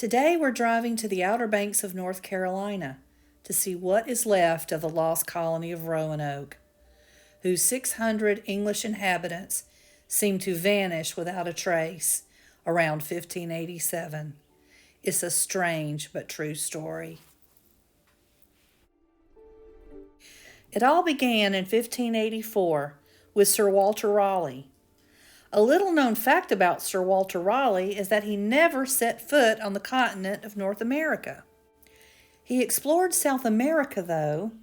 Today we're driving to the Outer Banks of North Carolina to see what is left of the Lost Colony of Roanoke, whose 600 English inhabitants seem to vanish without a trace around 1587. It's a strange but true story. It all began in 1584 with Sir Walter Raleigh. A little-known fact about Sir Walter Raleigh is that he never set foot on the continent of North America. He explored South America, though,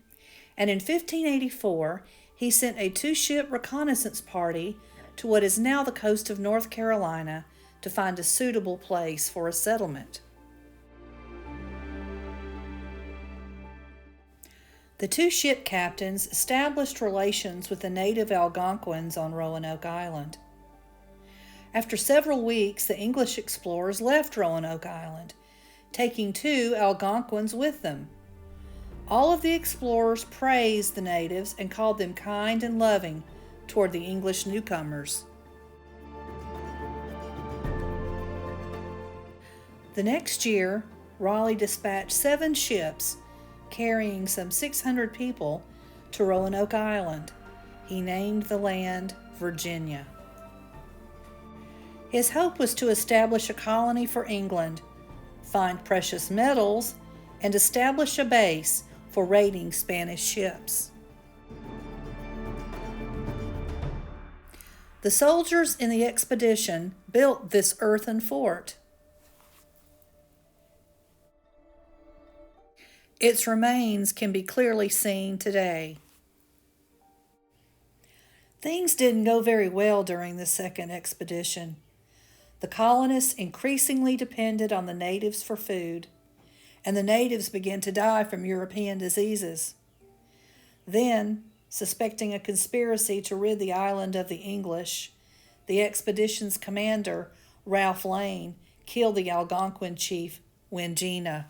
and in 1584 he sent a two-ship reconnaissance party to what is now the coast of North Carolina to find a suitable place for a settlement. The two ship captains established relations with the native Algonquins on Roanoke Island. After several weeks, the English explorers left Roanoke Island, taking two Algonquins with them. All of the explorers praised the natives and called them kind and loving toward the English newcomers. The next year, Raleigh dispatched 7 ships carrying some 600 people to Roanoke Island. He named the land Virginia. His hope was to establish a colony for England, find precious metals, and establish a base for raiding Spanish ships. The soldiers in the expedition built this earthen fort. Its remains can be clearly seen today. Things didn't go very well during the second expedition. The colonists increasingly depended on the natives for food, and the natives began to die from European diseases. Then, suspecting a conspiracy to rid the island of the English, the expedition's commander, Ralph Lane, killed the Algonquin chief Wingina.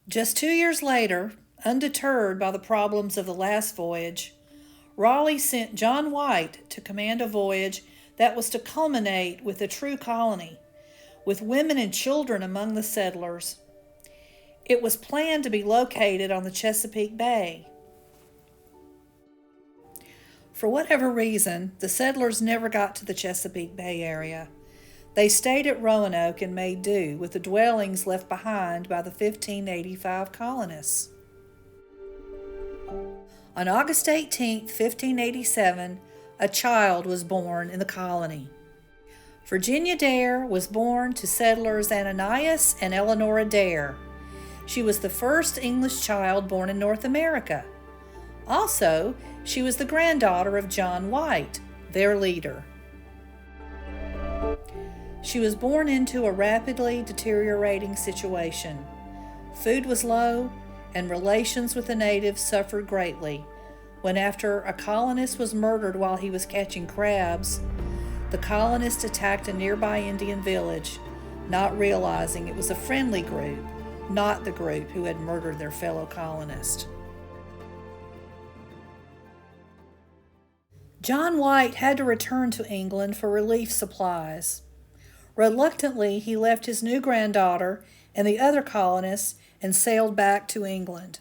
Just 2 years later, undeterred by the problems of the last voyage, Raleigh sent John White to command a voyage that was to culminate with a true colony, with women and children among the settlers. It was planned to be located on the Chesapeake Bay. For whatever reason, the settlers never got to the Chesapeake Bay area. They stayed at Roanoke and made do with the dwellings left behind by the 1585 colonists. On August 18, 1587, a child was born in the colony. Virginia Dare was born to settlers Ananias and Elenora Dare. She was the first English child born in North America. Also, she was the granddaughter of John White, their leader. She was born into a rapidly deteriorating situation. Food was low, and relations with the natives suffered greatly when, after a colonist was murdered while he was catching crabs, the colonists attacked a nearby Indian village, not realizing it was a friendly group, not the group who had murdered their fellow colonist. John White had to return to England for relief supplies. Reluctantly, he left his new granddaughter and the other colonists and sailed back to England.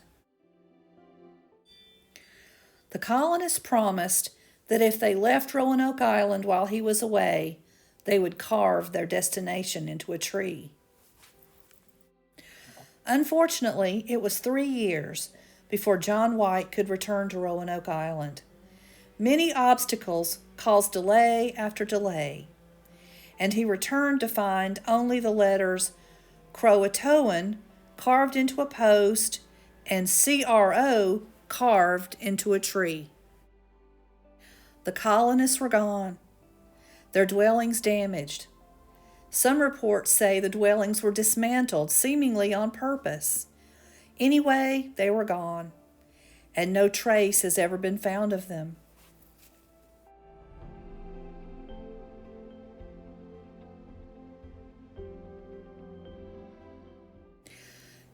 The colonists promised that if they left Roanoke Island while he was away, they would carve their destination into a tree. Unfortunately, it was 3 years before John White could return to Roanoke Island. Many obstacles caused delay after delay, and he returned to find only the letters Croatoan carved into a post and CRO carved into a tree. The colonists were gone, their dwellings damaged. Some reports say the dwellings were dismantled, seemingly on purpose. Anyway, they were gone, and no trace has ever been found of them.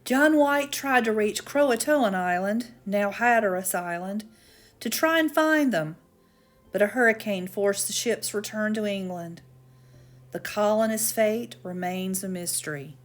John White tried to reach Croatoan Island, now Hatteras Island, to try and find them, but a hurricane forced the ship's return to England. The colonists' fate remains a mystery.